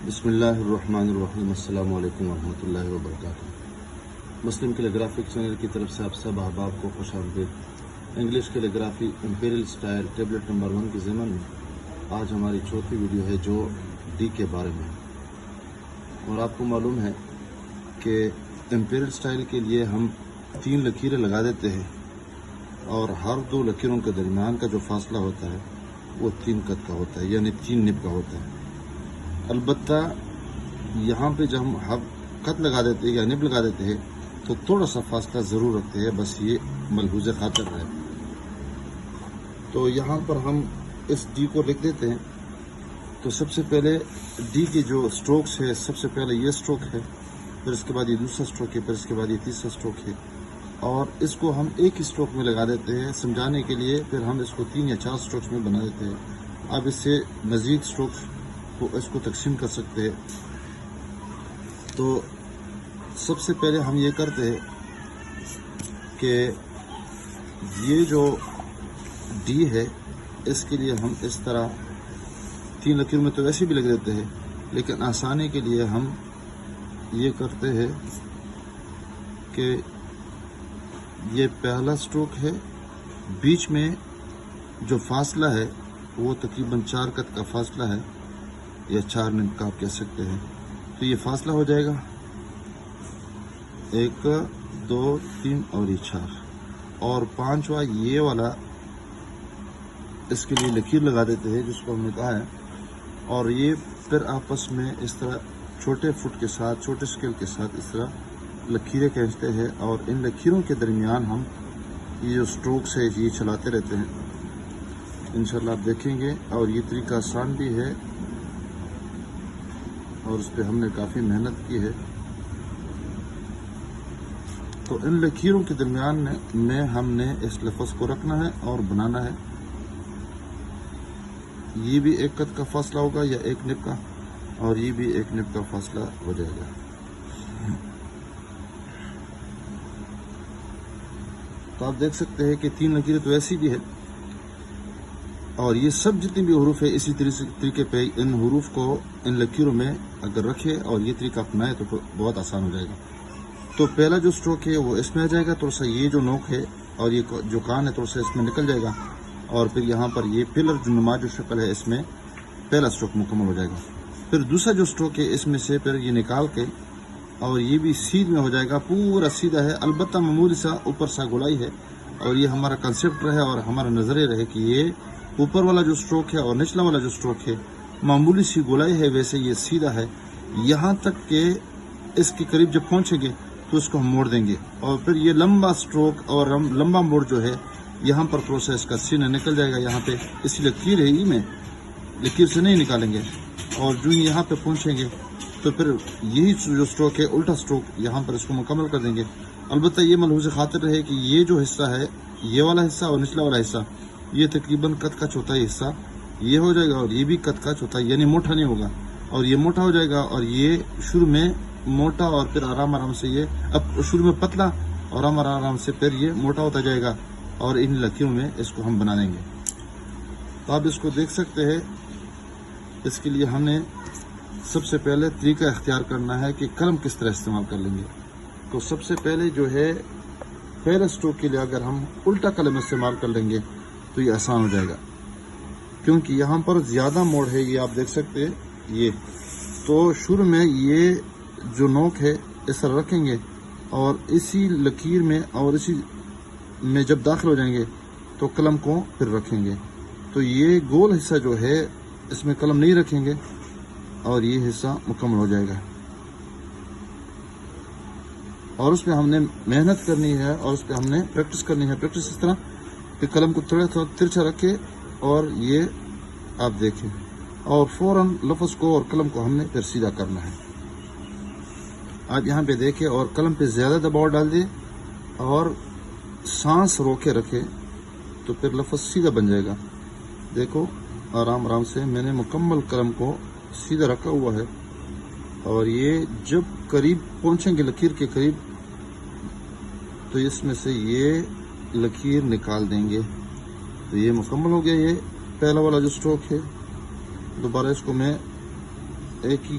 بسم اللہ الرحمن الرحیم۔ السلام علیکم ورحمۃ اللہ وبرکاتہ۔ مسلم کیلیگرافک چینل کی طرف سے آپ سب احباب کو خوش آمدید۔ English calligraphy Imperial style tablet number 1 کے ضمن میں آج ہماری چوتھی ویڈیو ہے جو ڈی کے بارے میں، اور آپ کو معلوم ہے کہ امپیریل سٹائل کے لیے ہم 3 لکیریں لگا دیتے ہیں، اور ہر 2 لکیروں کے درمیان کا جو فاصلہ ہوتا ہے وہ 3 قط کا ہوتا ہے، یعنی 3 نب کا ہوتا ہے۔ البتہ یہاں پہ جب ہم خط لگا دیتے ہیں یا نب لگا دیتے ہیں تو تھوڑا سا فاصلہ ضرور رکھتے ہیں، بس یہ ملحوظ خاطر ہے۔ تو یہاں پر ہم اس ڈی کو لکھ دیتے ہیں۔ تو سب سے پہلے ڈی کی جو سٹروکس ہے، سب سے پہلے یہ سٹروک ہے، پھر اس کے بعد یہ دوسرا سٹروک ہے، پھر اس کے بعد یہ تیسرا سٹروک ہے، اور اس کو ہم ایک ہی سٹروک میں لگا دیتے ہیں سمجھانے کے لیے۔ پھر ہم اس کو 3 یا 4 سٹروکس میں بنا دیتے ہیں۔ اب اس سے مزید سٹروکس کو اس کو تقسیم کر سکتے ہیں۔ تو سب سے پہلے ہم یہ کرتے ہیں کہ یہ جو ڈی ہے اس کے لیے ہم اس طرح 3 لکیروں میں تو ویسے بھی لگ دیتے ہیں، لیکن آسانی کے لیے ہم یہ کرتے ہیں کہ یہ پہلا سٹروک ہے، بیچ میں جو فاصلہ ہے وہ تقریباً 4 قط کا فاصلہ ہے، یا 4 نب کا آپ کہہ سکتے ہیں۔ تو یہ فاصلہ ہو جائے گا 1 2 3 اور یہ 4، اور 5واں یہ والا اس کے لیے لکیر لگا دیتے ہیں جس کو ہم نے کہا ہے، اور یہ پھر آپس میں اس طرح چھوٹے فٹ کے ساتھ، چھوٹے اسکیل کے ساتھ اس طرح لکیریں کھینچتے ہیں، اور ان لکیروں کے درمیان ہم یہ جو سٹروکس ہے یہ چلاتے رہتے ہیں۔ انشاءاللہ آپ دیکھیں گے، اور یہ طریقہ آسان بھی ہے اور اس پہ ہم نے کافی محنت کی ہے۔ تو ان لکیروں کے درمیان میں ہم نے اس لفظ کو رکھنا ہے اور بنانا ہے۔ یہ بھی 1 قط کا فاصلہ ہوگا یا 1 نب کا، اور یہ بھی 1 نب کا فاصلہ ہو جائے گا۔ تو آپ دیکھ سکتے ہیں کہ 3 لکیریں تو ایسی بھی ہے، اور یہ سب جتنی بھی حروف ہے اسی طریقے پہ ان حروف کو ان لکیروں میں اگر رکھے اور یہ طریقہ اپنائے تو بہت آسان ہو جائے گا۔ تو پہلا جو سٹروک ہے وہ اس میں آ جائے گا، تھوڑا سا یہ جو نوک ہے اور یہ جو کان ہے تھوڑا سا اس میں نکل جائے گا، اور پھر یہاں پر یہ پلر جو نما جو شکل ہے اس میں پہلا سٹروک مکمل ہو جائے گا۔ پھر دوسرا جو سٹروک ہے اس میں سے پھر یہ نکال کے، اور یہ بھی سیدھ میں ہو جائے گا، پورا سیدھا ہے، البتہ معمولی سا اوپر سا گولائی ہے، اور یہ ہمارا کنسیپٹ رہے اور ہمارا نظریہ رہے کہ یہ اوپر والا جو سٹروک ہے اور نچلا والا جو سٹروک ہے معمولی سی گولائی ہے، ویسے یہ سیدھا ہے، یہاں تک کہ اس کے قریب جب پہنچیں گے تو اس کو ہم موڑ دیں گے، اور پھر یہ لمبا سٹروک اور لمبا موڑ جو ہے یہاں پر پروسیس کا سینہ نکل جائے گا یہاں پہ، اسی لکیر ہے، میں لکیر سے نہیں نکالیں گے، اور جو یہاں پہ پہنچیں گے تو پھر یہی جو سٹروک ہے الٹا سٹروک یہاں پر اس کو مکمل کر دیں گے۔ البتہ یہ ملحوظ خاطر رہے کہ یہ جو حصہ ہے، یہ والا حصہ اور نچلا والا حصہ، یہ تقریباً قط کا چوتھائی حصہ یہ ہو جائے گا، اور یہ بھی قط کا چوتھائی، یعنی موٹا نہیں ہوگا، اور یہ موٹا ہو جائے گا، اور یہ شروع میں موٹا اور پھر آرام سے یہ اب شروع میں پتلا اور آرام سے پھر یہ موٹا ہوتا جائے گا، اور ان لکیروں میں اس کو ہم بنا دیں گے۔ تو آپ اس کو دیکھ سکتے ہیں۔ اس کے لیے ہم نے سب سے پہلے طریقہ اختیار کرنا ہے کہ قلم کس طرح استعمال کر لیں گے۔ تو سب سے پہلے جو ہے پہلے سٹروک کے لیے اگر ہم الٹا قلم استعمال کر لیں گے تو یہ آسان ہو جائے گا، کیونکہ یہاں پر زیادہ موڑ ہے، یہ آپ دیکھ سکتے ہیں۔ یہ تو شروع میں یہ جو نوک ہے اس طرح رکھیں گے، اور اسی لکیر میں اور اسی میں جب داخل ہو جائیں گے تو قلم کو پھر رکھیں گے۔ تو یہ گول حصہ جو ہے اس میں قلم نہیں رکھیں گے، اور یہ حصہ مکمل ہو جائے گا، اور اس پہ ہم نے محنت کرنی ہے، اور اس پہ ہم نے پریکٹس کرنی ہے۔ پریکٹس اس طرح کہ قلم کو تھوڑا ترچھا رکھے، اور یہ آپ دیکھیں، اور فوراً لفظ کو اور قلم کو ہم نے پھر سیدھا کرنا ہے۔ آپ یہاں پہ دیکھیں، اور قلم پہ زیادہ دباؤ ڈال دیں اور سانس روکے رکھے تو پھر لفظ سیدھا بن جائے گا۔ دیکھو آرام سے میں نے مکمل قلم کو سیدھا رکھا ہوا ہے، اور یہ جب قریب پہنچیں گے لکیر کے قریب تو اس میں سے یہ لکیر نکال دیں گے۔ تو یہ مکمل ہو گیا، یہ پہلا والا جو سٹروک ہے۔ دوبارہ اس کو میں ایک ہی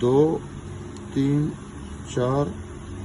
2, 3, 4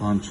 5,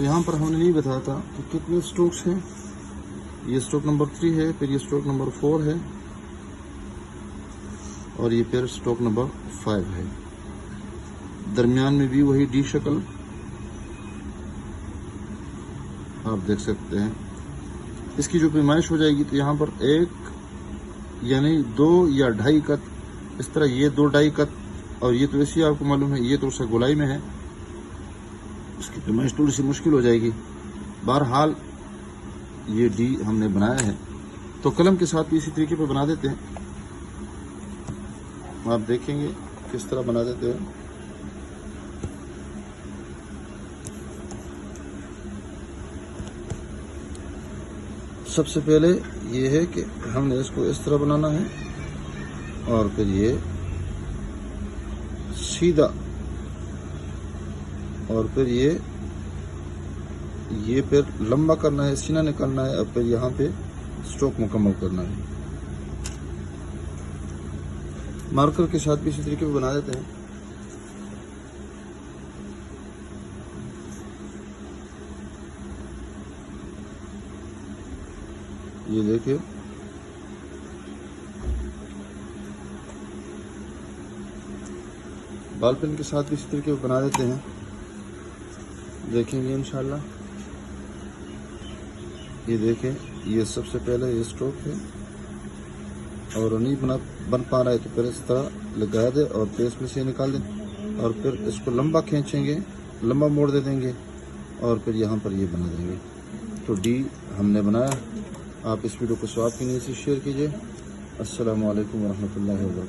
تو یہاں پر ہم نے نہیں بتایا تھا کہ کتنے اسٹروکس ہیں. یہ اسٹروک نمبر 3 ہے، پھر یہ اسٹروک نمبر 4 ہے، اور یہ پھر اسٹروک نمبر 5 ہے. درمیان میں بھی وہی ڈی شکل آپ دیکھ سکتے ہیں. اس کی جو پیمائش ہو جائے گی تو یہاں پر 1 یعنی 2 یا 2.5 قط، اس طرح یہ 2 2.5 قط، اور یہ تو ایسی آپ کو معلوم ہے یہ تو اس گولائی میں ہے، اس کی پیمائش تھوڑی سی مشکل ہو جائے گی. بہرحال یہ ڈی ہم نے بنایا ہے، تو قلم کے ساتھ بھی اسی طریقے پہ بنا دیتے ہیں. آپ دیکھیں گے کس طرح بنا دیتے ہیں. سب سے پہلے یہ ہے کہ ہم نے اس کو اس طرح بنانا ہے، اور پھر یہ سیدھا، اور پھر یہ پھر لمبا کرنا ہے، سینہ نکالنا ہے، اور پھر یہاں پہ اسٹروک مکمل کرنا ہے. مارکر کے ساتھ بھی اسی طریقے پہ بنا دیتے ہیں. یہ دیکھیں بال پین کے ساتھ بھی اسی طریقے پہ بنا دیتے ہیں. دیکھیں گے انشاءاللہ. یہ دیکھیں، یہ سب سے پہلے یہ اسٹروک ہے، اور نہیں بن پا رہا ہے تو پھر اس طرح لگا دے اور پھر اس میں سے نکال دیں، اور پھر اس کو لمبا کھینچیں گے، لمبا موڑ دے دیں گے، اور پھر یہاں پر یہ بنا دیں گے. تو ڈی ہم نے بنایا. آپ اس ویڈیو کو ثواب کی نیت سے شیئر کیجیے. السلام علیکم ورحمۃ اللہ وبرکاتہ.